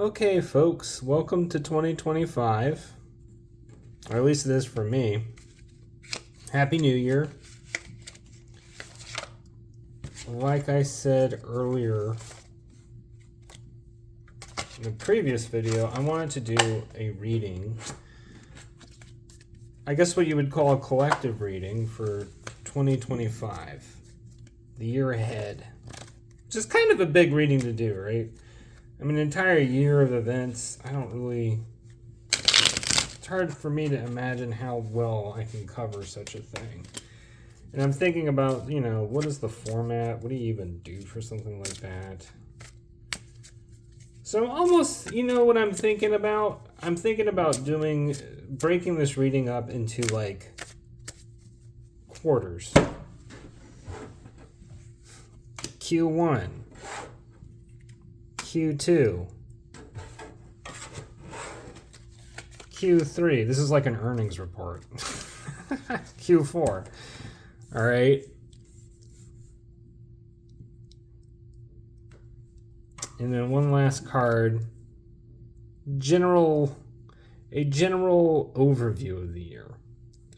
Okay, folks, welcome to 2025, or at least it is for me. Happy New Year. Like I said earlier in the previous video, I wanted to do a reading. I guess what you would call a collective reading for 2025, the year ahead. Which is kind of a big reading to do, right? I mean, an entire year of events, it's hard for me to imagine how well I can cover such a thing. And I'm thinking about, what is the format? What do you even do for something like that? So almost, what I'm thinking about? I'm thinking about breaking this reading up into like quarters. Q1. Q2, Q3, this is like an earnings report. Q4, all right. And then one last card, a general overview of the year.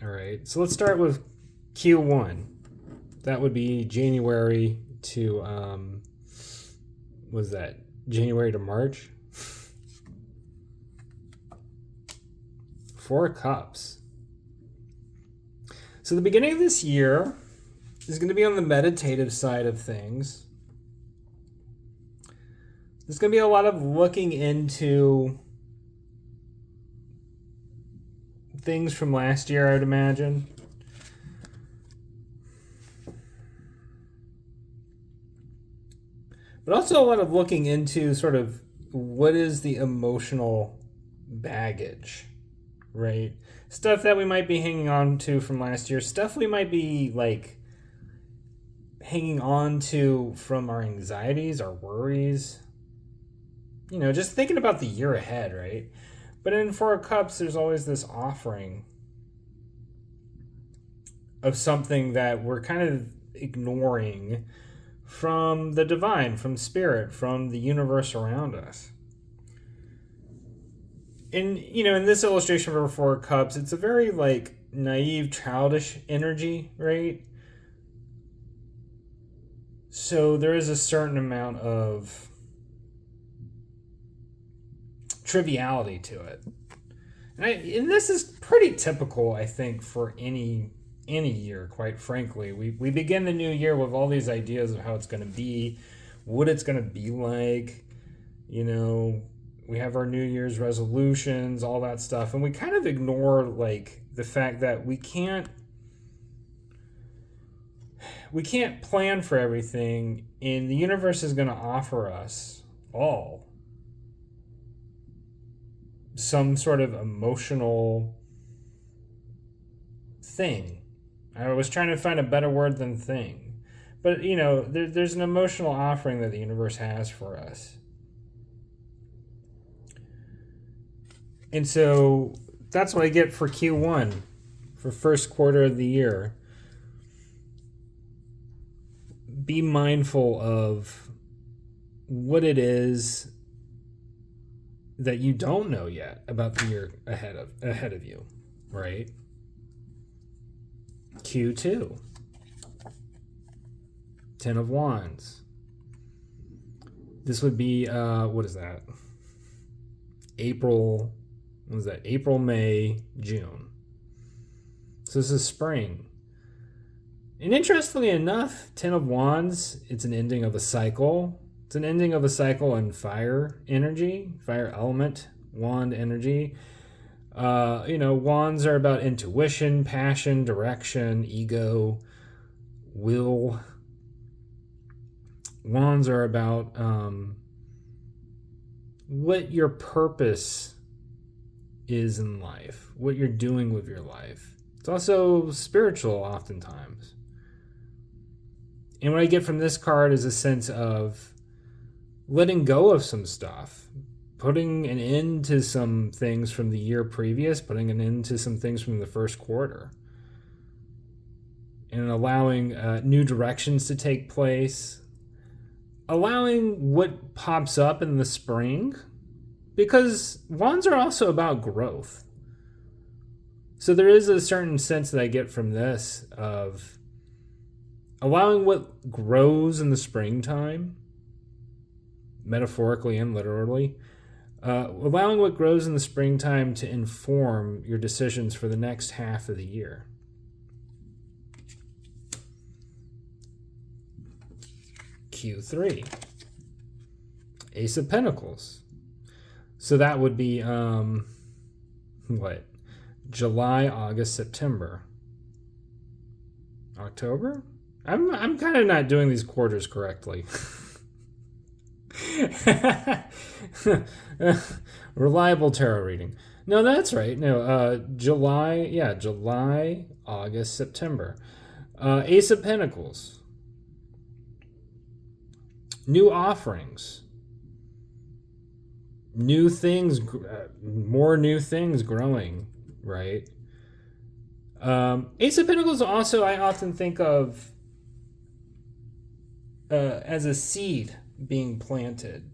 All right, so let's start with Q1. That would be January to, January to March. 4 Cups. So the beginning of this year is going to be on the meditative side of things. There's going to be a lot of looking into things from last year, I would imagine. But also a lot of looking into sort of what is the emotional baggage, right? Stuff that we might be hanging on to from last year. Stuff we might be like hanging on to from our anxieties, our worries. Just thinking about the year ahead, right? But in 4 Cups, there's always this offering of something that we're kind of ignoring from the divine, from spirit, from the universe around us. And, in this illustration for 4 Cups, it's a very, naive, childish energy, right? So there is a certain amount of triviality to it. And this is pretty typical, I think, for any year, quite frankly. We begin the new year with all these ideas of how it's going to be, what it's going to be like. We have our New Year's resolutions, all that stuff, and we kind of ignore the fact that we can't plan for everything, and the universe is going to offer us all some sort of emotional thing. I was trying to find a better word than thing. But, there's an emotional offering that the universe has for us. And so that's what I get for Q1, for first quarter of the year. Be mindful of what it is that you don't know yet about the year ahead of you, right? Q2, 10 of Wands. This would be, what is that? April, May, June. So this is spring. And interestingly enough, 10 of Wands, it's an ending of a cycle. It's an ending of a cycle in fire energy, fire element, wand energy. Wands are about intuition, passion, direction, ego, will. Wands are about what your purpose is in life, what you're doing with your life. It's also spiritual oftentimes. And what I get from this card is a sense of letting go of some stuff, putting an end to some things from the year previous, putting an end to some things from the first quarter, and allowing new directions to take place, allowing what pops up in the spring because wands are also about growth. So there is a certain sense that I get from this of allowing what grows in the springtime, metaphorically and literally, allowing what grows in the springtime to inform your decisions for the next half of the year. Q3, Ace of Pentacles. So that would be what? July, August, September, October. I'm kind of not doing these quarters correctly. Reliable tarot reading. No, that's right. No, July, August, September. Ace of Pentacles. New offerings. New things, more new things growing, right? Ace of Pentacles also, I often think of as a seed being planted,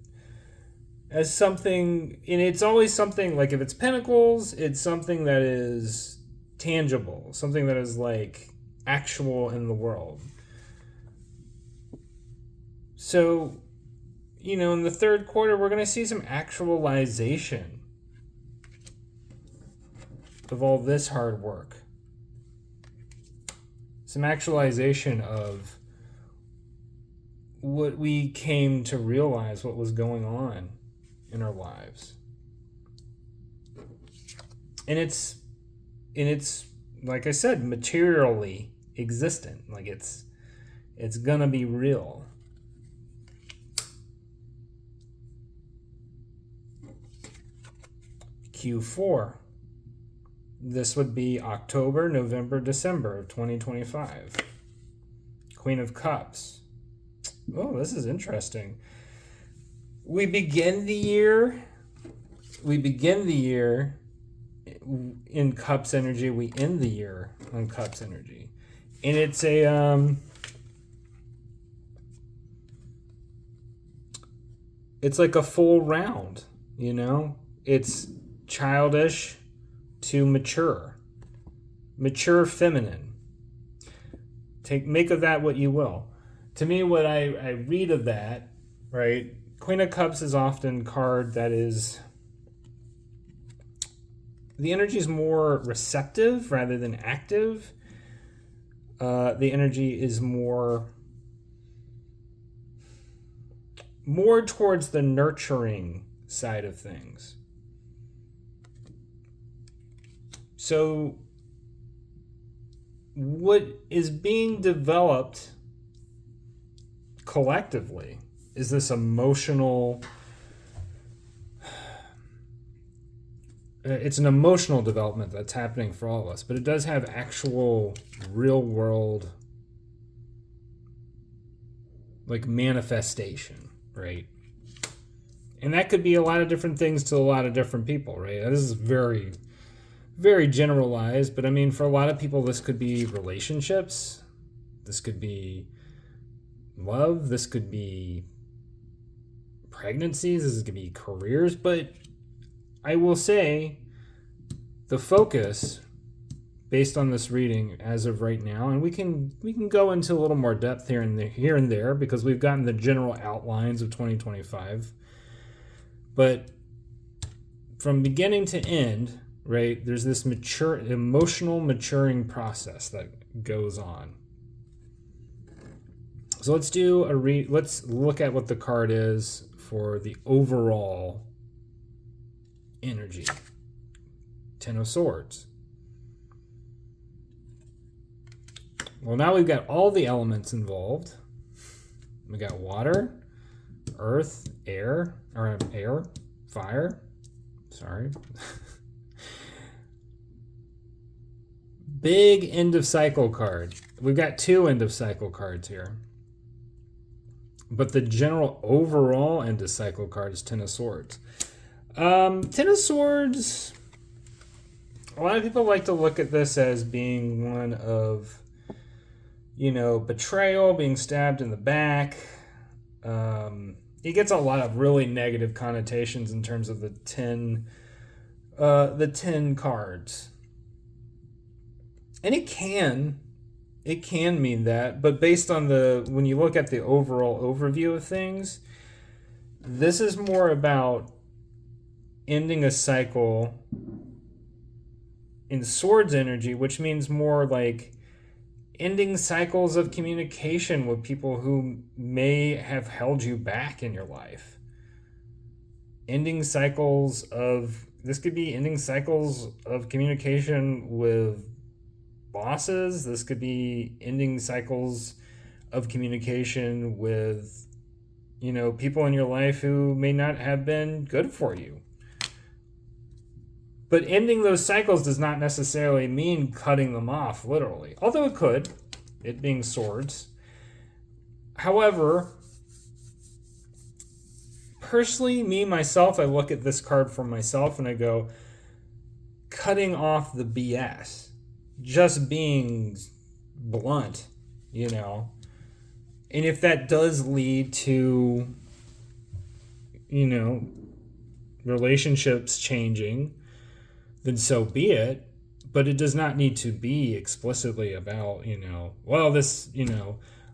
as something, and it's always something like, if it's pentacles, it's something that is tangible, something that is like actual in the world. So, in the third quarter, we're going to see some actualization of all this hard work. Some actualization of what we came to realize, what was going on in our lives. And it's like I said, materially existent. Like it's going to be real. Q4. This would be October, November, December of 2025. Queen of Cups. Oh, this is interesting. We begin the year in Cups energy. We end the year on Cups energy. And it's it's like a full round, It's childish to mature feminine. Make of that what you will. To me, what I read of that, right? Queen of Cups is often a card that is, the energy is more receptive rather than active. The energy is more towards the nurturing side of things. So what is being developed collectively is this emotional, it's an emotional development that's happening for all of us, but it does have actual real world like manifestation, right? And that could be a lot of different things to a lot of different people, right? This is very, very generalized, but I mean, for a lot of people, this could be relationships. This could be love. This could be pregnancies. This could be careers. But I will say the focus based on this reading as of right now, and we can go into a little more depth here and there because we've gotten the general outlines of 2025. But from beginning to end, right, there's this emotional maturing process that goes on. So let's look at what the card is for the overall energy. Ten of Swords. Well, now we've got all the elements involved. We got water, earth, air, fire. Sorry. Big end of cycle card. We've got two end of cycle cards here. But the general overall end of cycle card is Ten of Swords. Ten of Swords, a lot of people like to look at this as being one of, betrayal, being stabbed in the back. It he gets a lot of really negative connotations in terms of the ten cards. And it can mean that, but based on when you look at the overall overview of things, this is more about ending a cycle in swords energy, which means more like ending cycles of communication with people who may have held you back in your life. This could be ending cycles of communication with bosses. This could be ending cycles of communication with, people in your life who may not have been good for you. But ending those cycles does not necessarily mean cutting them off, literally. Although it could, it being swords. However, personally, myself, I look at this card for myself and I go, cutting off the BS. Just being blunt, And if that does lead to, relationships changing, then so be it. But it does not need to be explicitly about,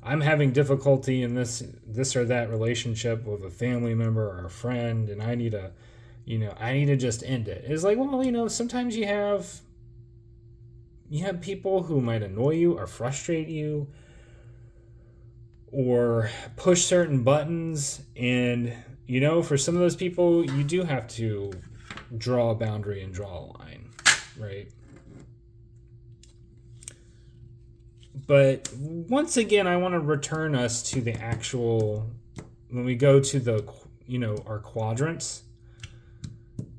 I'm having difficulty in this or that relationship with a family member or a friend, and I need to just end it. It's like, sometimes you have people who might annoy you or frustrate you or push certain buttons, and for some of those people you do have to draw a boundary and draw a line, right? But once again, I want to return us to the actual, when we go to our quadrants.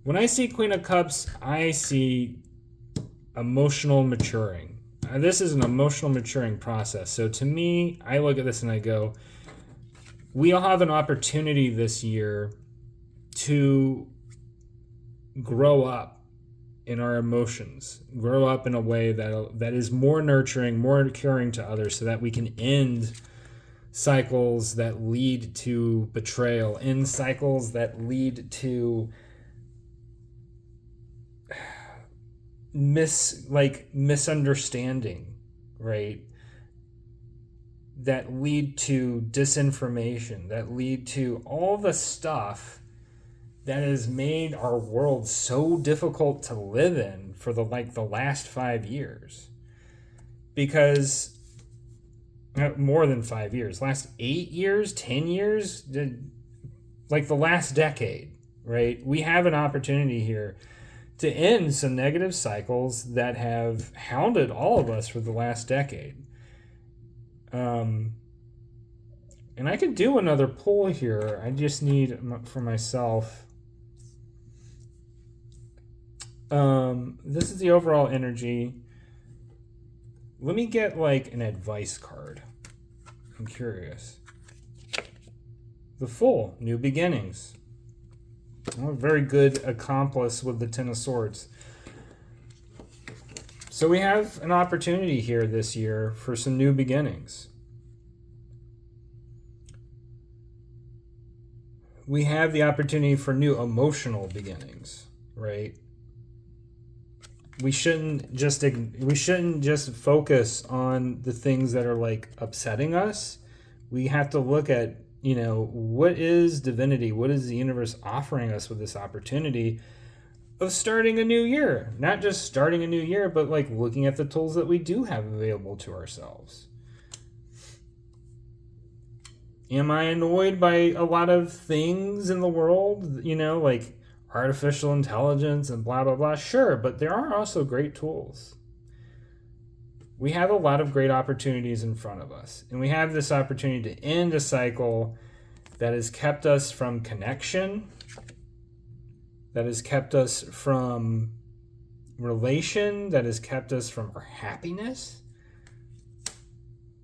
When I see Queen of Cups, I see emotional maturing. This is an emotional maturing process. So to me, I look at this and I go, we all have an opportunity this year to grow up in our emotions, grow up in a way that is more nurturing, more caring to others, so that we can end cycles that lead to betrayal, end cycles that lead to misunderstanding, right? That lead to disinformation, that lead to all the stuff that has made our world so difficult to live in for the last 5 years. Because more than 5 years, last 8 years, 10 years, like the last decade, right? We have an opportunity here to end some negative cycles that have hounded all of us for the last decade. And I could do another pull here. I just need for myself. This is the overall energy. Let me get an advice card. I'm curious. The Fool, New Beginnings. I'm a very good accomplice with the Ten of Swords. So we have an opportunity here this year for some new beginnings. We have the opportunity for new emotional beginnings, right? We shouldn't just focus on the things that are upsetting us. We have to look at, what is divinity? What is the universe offering us with this opportunity of starting a new year? Not just starting a new year, but looking at the tools that we do have available to ourselves. Am I annoyed by a lot of things in the world? Artificial intelligence and blah, blah, blah. Sure, but there are also great tools. We have a lot of great opportunities in front of us. And we have this opportunity to end a cycle that has kept us from connection, that has kept us from relation, that has kept us from our happiness.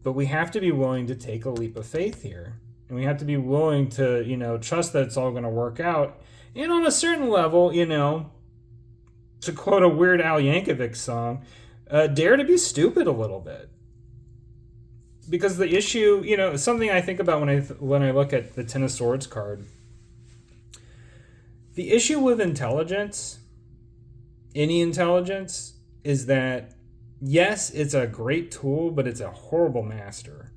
But we have to be willing to take a leap of faith here. And we have to be willing to, trust that it's all going to work out. And on a certain level, to quote a Weird Al Yankovic song, dare to be stupid a little bit. because the issue, something I think about when I look at the Ten of Swords card. The issue with intelligence, any intelligence, is that yes, it's a great tool, but it's a horrible master.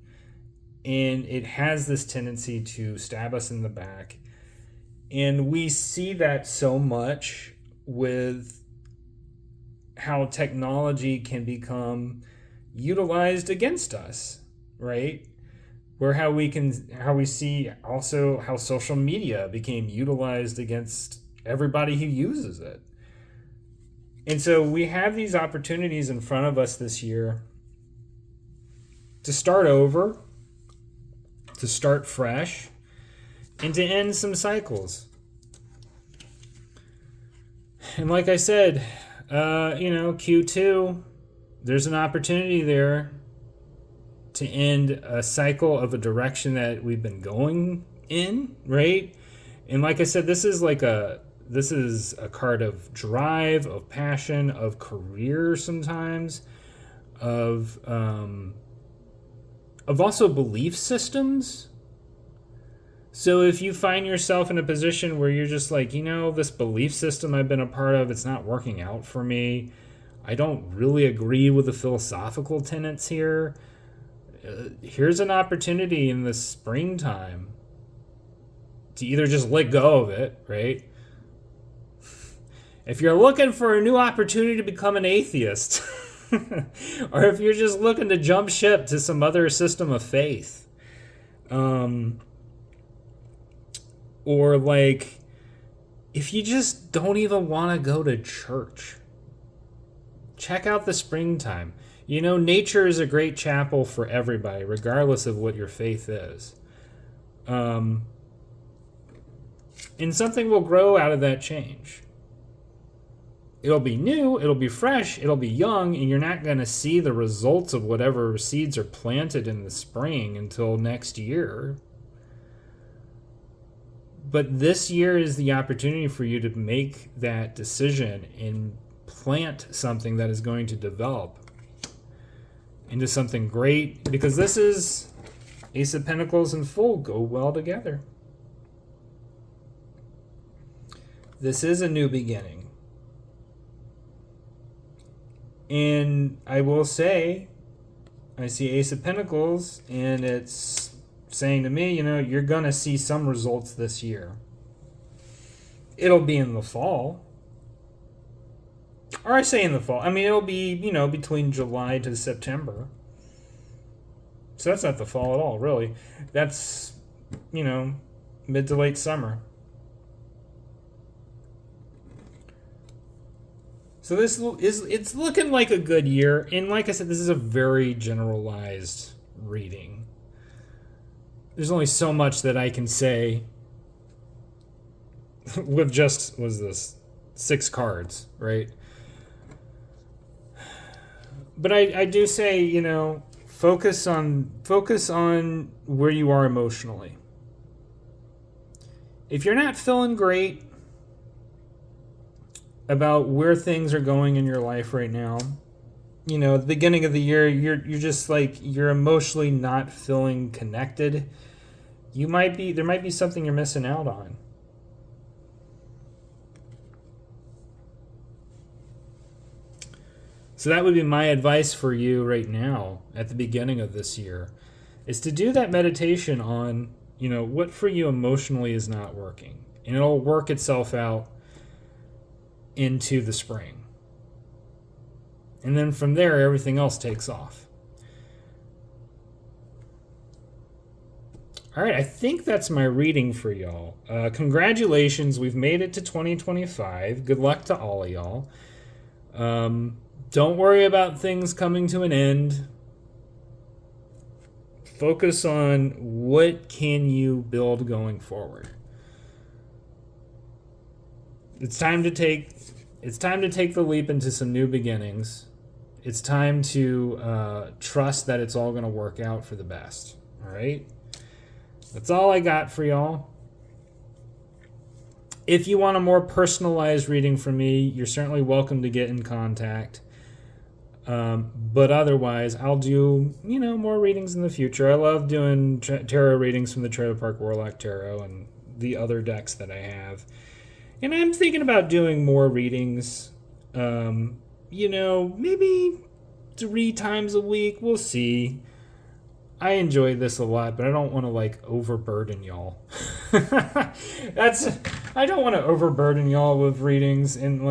And it has this tendency to stab us in the back. And we see that so much with how technology can become utilized against us, right? Where how we see also how social media became utilized against everybody who uses it. And so we have these opportunities in front of us this year to start over, to start fresh, and to end some cycles. And like I said, Q2, there's an opportunity there to end a cycle of a direction that we've been going in, right? And like I said, this is a card of drive, of passion, of career sometimes, of also belief systems. So if you find yourself in a position where you're just like, this belief system I've been a part of, it's not working out for me. I don't really agree with the philosophical tenets here. Here's an opportunity in the springtime to either just let go of it, right? If you're looking for a new opportunity to become an atheist, or if you're just looking to jump ship to some other system of faith, or like, if you just don't even want to go to church, check out the springtime. Nature is a great chapel for everybody, regardless of what your faith is. And something will grow out of that change. It'll be new, it'll be fresh, it'll be young, and you're not going to see the results of whatever seeds are planted in the spring until next year. But this year is the opportunity for you to make that decision and plant something that is going to develop into something great, because this is Ace of Pentacles and Fool go well together. This is a new beginning. And I will say, I see Ace of Pentacles, and it's saying to me, you're going to see some results this year. It'll be in the fall. Or I say in the fall. I mean, it'll be, between July to September. So that's not the fall at all, really. That's, mid to late summer. So it's looking like a good year. And like I said, this is a very generalized reading. There's only so much that I can say with just, was this 6 cards, right? But I do say, focus on where you are emotionally. If you're not feeling great about where things are going in your life right now, at the beginning of the year, you're just like, you're emotionally not feeling connected. There might be something you're missing out on. So that would be my advice for you right now at the beginning of this year, is to do that meditation on, what for you emotionally is not working. And it'll work itself out into the spring. And then from there, everything else takes off. All right, I think that's my reading for y'all. Congratulations, we've made it to 2025. Good luck to all of y'all. Don't worry about things coming to an end. Focus on what can you build going forward. It's time to take the leap into some new beginnings. It's time to trust that it's all going to work out for the best. All right? That's all I got for y'all. If you want a more personalized reading from me, you're certainly welcome to get in contact. But otherwise, I'll do, more readings in the future. I love doing tarot readings from the Trailer Park Warlock Tarot and the other decks that I have. And I'm thinking about doing more readings, maybe 3 times a week. We'll see. I enjoy this a lot, but I don't want to overburden y'all. I don't want to overburden y'all with readings, and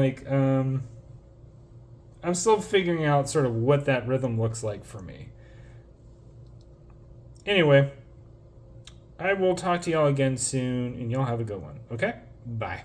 I'm still figuring out sort of what that rhythm looks like for me. Anyway, I will talk to y'all again soon, and y'all have a good one. Okay? Bye.